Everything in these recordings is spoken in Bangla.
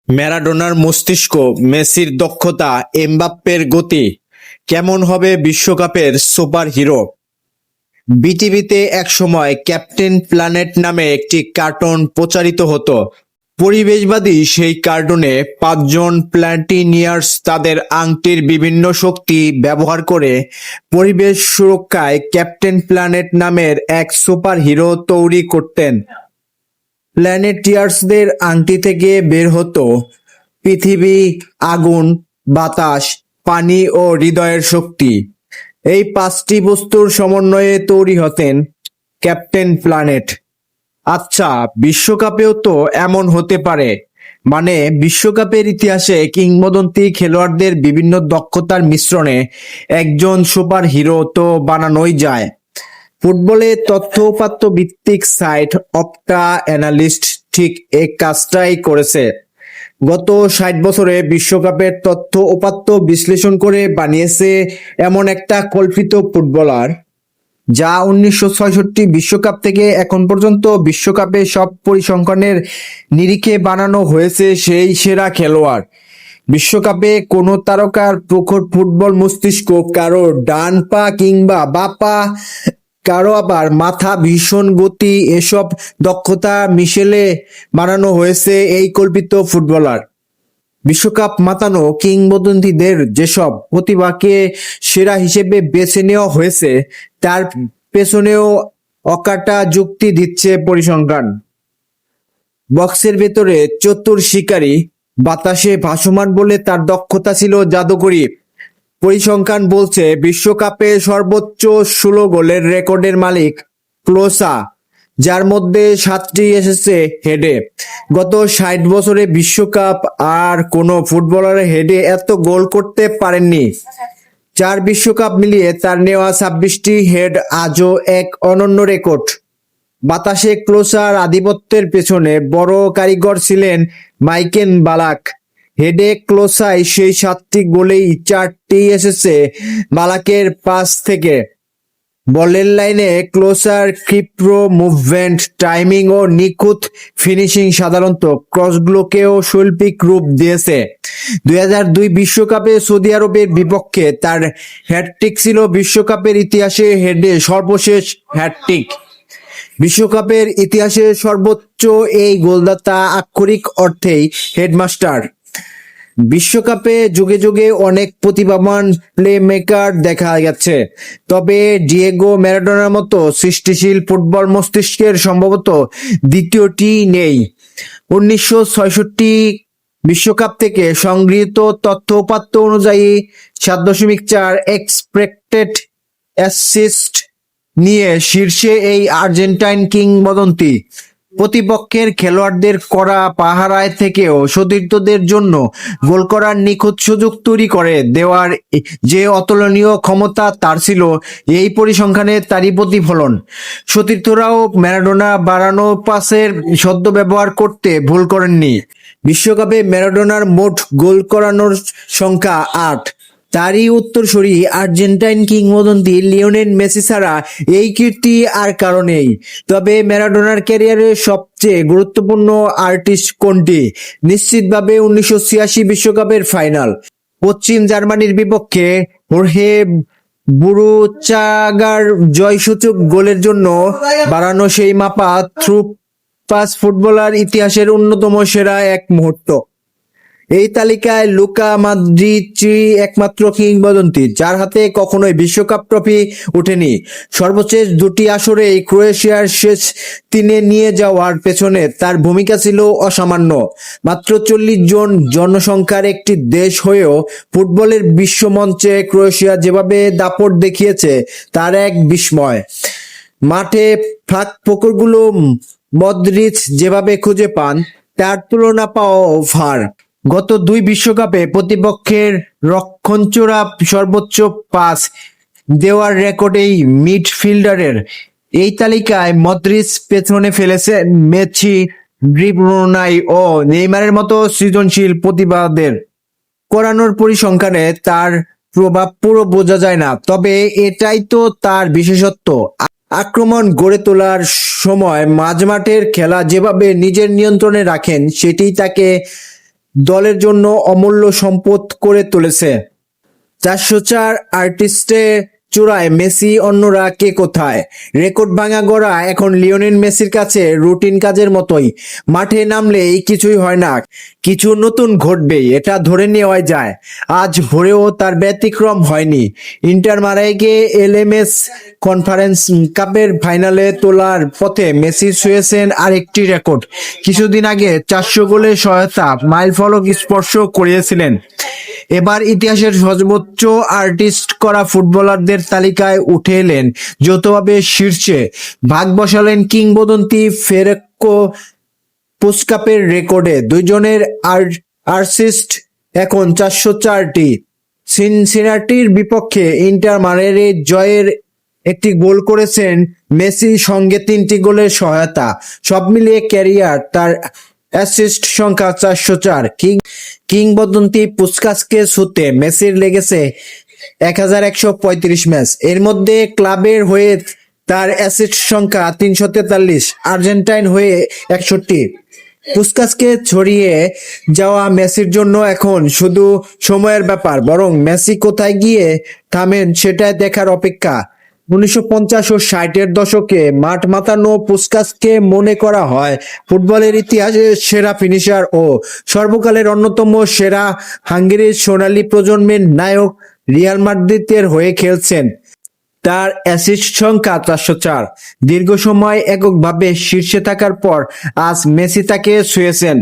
ম্যারাডোনার মস্তিষ্ক, মেসির দক্ষতা, এমবাপ্পের গতি, কেমন হবে বিশ্বকাপের সুপার হিরো? বিটিভিতে একসময় ক্যাপ্টেন প্ল্যানেট নামে একটি কার্টুন প্রচারিত হতো। পরিবেশবাদী সেই কার্টুনে পাঁচজন প্ল্যানেটিনিয়ার্স তাদের আংটির বিভিন্ন শক্তি ব্যবহার করে পরিবেশ সুরক্ষায় ক্যাপ্টেন প্ল্যানেট নামের এক সুপার হিরো তৈরি করতেন। প্ল্যানেটিয়ার্সদের আংটি থেকে বের হতো পৃথিবী, আগুন, বাতাস, পানি ও হৃদয়ের শক্তি। এই পাঁচটি বস্তুর সমন্বয়ে তৈরি হতেন ক্যাপ্টেন প্ল্যানেট। আচ্ছা, বিশ্বকাপেও তো এমন হতে পারে। মানে, বিশ্বকাপের ইতিহাসে কিংবদন্তি খেলোয়াড়দের বিভিন্ন দক্ষতার মিশ্রণে একজন সুপার হিরো তো বানানোই যায়। ফুটবলে তথ্য-উপাত্ত ভিত্তিক সাইট অপটা অ্যানালিস্ট ঠিক এই কাজটাই করেছে। গত ৬০ বছরে বিশ্বকাপের তথ্য-উপাত্ত বিশ্লেষণ করে বানিয়েছে এমন একটা কল্পিত ফুটবলার, যা ১৯৬৬ বিশ্বকাপ থেকে এখন পর্যন্ত বিশ্বকাপে সব পরিসংখ্যানের নিরিখে বানানো হয়েছে সেই সেরা খেলোয়াড়। বিশ্বকাপে কোনো তারকার প্রখর ফুটবল মস্তিষ্ক, কারো ডান পা কিংবা বাঁ পা, কারো আবার মাথা, ভীষণ গতি, এসব দক্ষতা মিশেলে বানানো হয়েছে এই কল্পিত ফুটবলার। বিশ্বকাপ মাতানো কিংবদন্তিদের যেসব প্রতিভাকে সেরা হিসেবে বেছে নেওয়া হয়েছে, তার পেছনেও অকাটা যুক্তি দিচ্ছে পরিসংখ্যান। বক্সের ভেতরে চতুর শিকারী, বাতাসে ভাসমান বলে তার দক্ষতা ছিল জাদুকরী। পরিসংখ্যান বলছে বিশ্বকাপে সর্বোচ্চ ১৬ গোলের রেকর্ডের মালিক ক্লোসা, যার মধ্যে ৭টি এসেছে হেডে। গত ৬০ বছরে বিশ্বকাপ আর কোনো ফুটবলার হেডে এত গোল করতে পারেননি। ৪ বিশ্বকাপ মিলিয়ে তার নেওয়া ২৬টি হেড আজও এক অনন্য রেকর্ড। বাতাসে ক্লোসার আধিপত্যের পেছনে বড় কারিগর ছিলেন মাইকেল বালাক। হেডে ক্লোসায় সেই ৭টি গোলেই ৪টি এসেছে বালাকের পাস থেকে। বলের লাইনে ক্লোসার ক্ষিপ্র মুভমেন্ট, টাইমিং ও নিখুঁত ফিনিশিং সাধারণত ক্রসগুলোকেও শৈল্পিক রূপ দিয়েছে। ২০০২ বিশ্বকাপে সৌদি আরবের বিপক্ষে তার হ্যাটট্রিক ছিল বিশ্বকাপের ইতিহাসে হেডে সর্বশেষ হ্যাটট্রিক। বিশ্বকাপের ইতিহাসে সর্বোচ্চ এই গোলদাতা আক্ষরিক অর্থেই হেডমাস্টার। বিশ্বকাপে যুগে যুগে অনেক প্রতিভাবান প্লেমেকার দেখা গেছে, তবে ডিয়েগো ম্যারাডোনার মতো সৃষ্টিশীল ফুটবল মস্তিষ্কের সম্ভবত দ্বিতীয়টি নেই। ১৯৬৬ বিশ্বকাপ থেকে সংগৃহীত তথ্য-উপাত্ত অনুযায়ী ৭.৪ এক্সপেক্টেড অ্যাসিস্ট নিয়ে শীর্ষে এই আর্জেন্টাইন কিংবদন্তি। প্রতিপক্ষের খেলোয়াড়দের কড়া পাহারায় থেকেও সতীর্থদের জন্য গোল করার নিখুঁত সুযোগ তৈরি করে দেওয়ার যে অতুলনীয় ক্ষমতা তার ছিল, এই পরিসংখ্যানে তারই প্রতিফলন। সতীর্থরাও ম্যারাডোনা বাড়ানো পাসের সদ্ব্যবহার করতে ভুল করেননি। বিশ্বকাপে ম্যারাডোনার মোট গোল করানোর সংখ্যা ৮। তারই উত্তরসূরি আর্জেন্টাইন কিংবদন্তি লিওনেল মেসি ছাড়া এই কীর্তি আর কারো নেই। তবে ম্যারাডোনার ক্যারিয়ারের সবচেয়ে গুরুত্বপূর্ণ আর্টিস্ট কোনটি? নিশ্চিতভাবে ১৯৮৬ বিশ্বকাপের ফাইনাল। পশ্চিম জার্মানির বিপক্ষে হোর্হে বুরুচাগার জয়সূচক গোলের জন্য বাড়ানো সেই মাপা থ্রু পাস ফুটবলার ইতিহাসের অন্যতম সেরা এক মুহূর্ত। এই তালিকায় লুকা মদ্রিচই একমাত্র কিংবদন্তি যার হাতে কখনোই বিশ্বকাপ ট্রফি ওঠেনি। সর্বশেষ দুটি আসরেই ক্রোয়েশিয়ার শেষ তিনে নিয়ে যাওয়ার পেছনে তার ভূমিকা ছিল অসামান্য। মাত্র ৪০ জন জনসংখ্যার একটি দেশ হয়েও ফুটবলের বিশ্বমঞ্চে ক্রোয়েশিয়া যেভাবে দাপট দেখিয়েছে তার এক বিস্ময়। মাঠে ফাঁক ফোকরগুলো মদ্রিচ যেভাবে খুঁজে পান, তার তুলনা পাওয়া ভার। গত ২ বিশ্বকাপে প্রতিপক্ষের রক্ষণচোরা সর্বোচ্চ পাস দেওয়ার রেকর্ড এই মিডফিল্ডারের। এই তালিকায় মদ্রিচ পেছনে ফেলেছে মেসি, ডি ব্রুইনে ও নেইমারের মতো সৃজনশীল প্রতিভাদের। করানোর পরিসংখ্যানে তার প্রভাব পুরো বোঝা যায় না, তবে এটাই তো তার বিশেষত্ব। আক্রমণ গড়ে তোলার সময় মাঝমাঠের খেলা যেভাবে নিজের নিয়ন্ত্রণে রাখেন, সেটিই তাকে দলের জন্য অমূল্য সম্পদ করে তুলেছে। 404 আর্টিস্টে চূড়ায় মেসি, অন্যরা কে কোথায়? রেকর্ড ভাঙা গড়া এখন লিওনেল মেসির কাছে রুটিন কাজের মতোই। মাঠে নামলেই কিছুই হয় না, কিছু নতুন ঘটবেই, এটা ধরে নেওয়া যায়। আজ ভোরেও তার ব্যতিক্রম হয়নি। ইন্টার মায়ামিকে এলএমএস কনফারেন্স কাপের ফাইনালে তোলার পথে মেসি ছুঁয়েছেন আরেকটি রেকর্ড। কিছুদিন আগে 400 গোলের সহায়তা মাইলফলক স্পর্শ করিয়েছিলেন। এবার ইতিহাসের সর্বোচ্চ আর্টিস্ট করা ফুটবলারদের তালিকায় উঠে এলেন যৌথভাবে শীর্ষে। ভাগ বসালেন কিংবদন্তি ফেরেঙ্কো পুসকাসের রেকর্ডে। দুইজনের অ্যাসিস্ট এখন 404টি। সিনসিনাটির বিপক্ষে ইন্টার মায়ামির জয়ের একটি গোল করেছেন মেসি, সঙ্গে 3টি গোলের সহায়তা। সব মিলিয়ে ক্যারিয়ার তার অ্যাসিস্ট সংখ্যা 404। কিংবদন্তি পুসকাসকে ছুঁতে মেসির লেগেছে 1135 ম্যাচ। এর মধ্যে ক্লাবের হয়ে তার অ্যাসিস্ট সংখ্যা 343, আর্জেন্টাইন হয়ে 61। পুসকাসকে ছড়িয়ে যাওয়া মেসির জন্য এখন শুধু সময়ের ব্যাপার, বরং মেসি কোথায় গিয়ে থামেন সেটাই দেখার অপেক্ষা। 1950 ও 60-এর দশকে মাঠ মাতানো পুসকাসকে মনে করা হয় ফুটবলের ইতিহাসে সেরা ফিনিশার ও সর্বকালের অন্যতম সেরা। হাঙ্গেরির সোনালী প্রজন্মের নায়ক রিয়াল মাদ্রিদের হয়ে খেলছেন। তার অ্যাসিস্ট সংখ্যা 404। দীর্ঘ সময় এককভাবে শীর্ষে থাকার পর আজ মেসি তাকে ছুঁয়েছেন।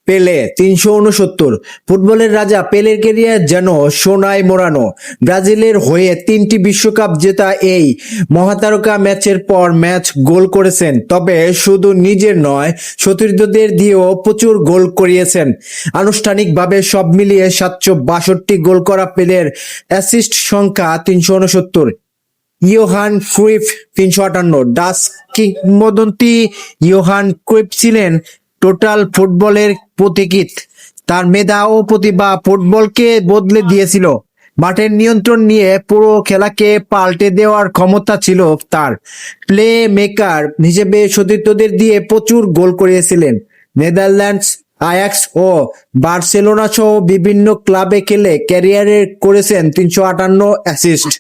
পেলে 369। ফুটবলের রাজা পেলের ক্যারিয়ার যেন সোনায় মোড়ানো। ব্রাজিলের হয়ে 3টি বিশ্বকাপ জেতা এই মহাতারকা ম্যাচের পর ম্যাচ গোল করেছেন, তবে শুধু নিজের নয়, সতীর্থদের দিয়েও প্রচুর গোল করিয়েছেন। আনুষ্ঠানিকভাবে সব মিলিয়ে 762 গোল করা পেলের অ্যাসিস্ট সংখ্যা 369। Johan Cruyff 358। ডাচ কিংবদন্তি ইয়োহান ক্রুইফ ছিলেন টোটাল ফুটবলের পথিকৃৎ। তার মেধা ও প্রতিভা ফুটবলকে বদলে দিয়েছিল। মাঠের নিয়ন্ত্রণ নিয়ে পুরো খেলাকে পাল্টে দেওয়ার ক্ষমতা ছিল তার। প্লে মেকার হিসেবে সতীর্থদের দিয়ে প্রচুর গোল করিয়েছিলেন। নেদারল্যান্ডস, আয়াক্স ও বার্সেলোনা সহ বিভিন্ন ক্লাবে খেলে ক্যারিয়ারে করেছেন 358 অ্যাসিস্ট।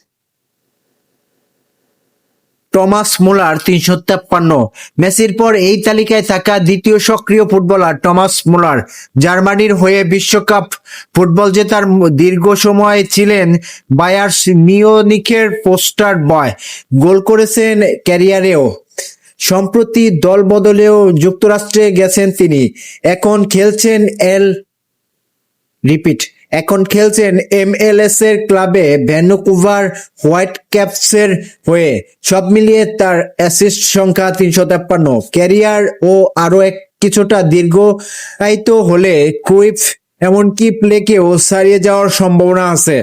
Thomas Muller 353। মেসির পর এই তালিকায় থাকা দ্বিতীয় সক্রিয় ফুটবলার টমাস মুলার। জার্মানির হয়ে বিশ্বকাপ ফুটবল জেতার দীর্ঘ সময় ছিলেন বায়ার্ন মিউনিখের পোস্টার বয়। গোল করেছেন ক্যারিয়ারেও। সম্প্রতি দল বদলেও যুক্তরাষ্ট্রে গেছেন তিনি। এখন খেলছেন MLS এর ক্লাবে ভ্যানকুভার হোয়াইটক্যাপসের হয়ে। সব মিলিয়ে তার অ্যাসিস্ট সংখ্যা 353। ক্যারিয়ার ও আরো কিছুটা দীর্ঘায়িত হলে ক্রুইফ এমনকি প্লেকেও ছাড়িয়ে যাওয়ার সম্ভাবনা আছে।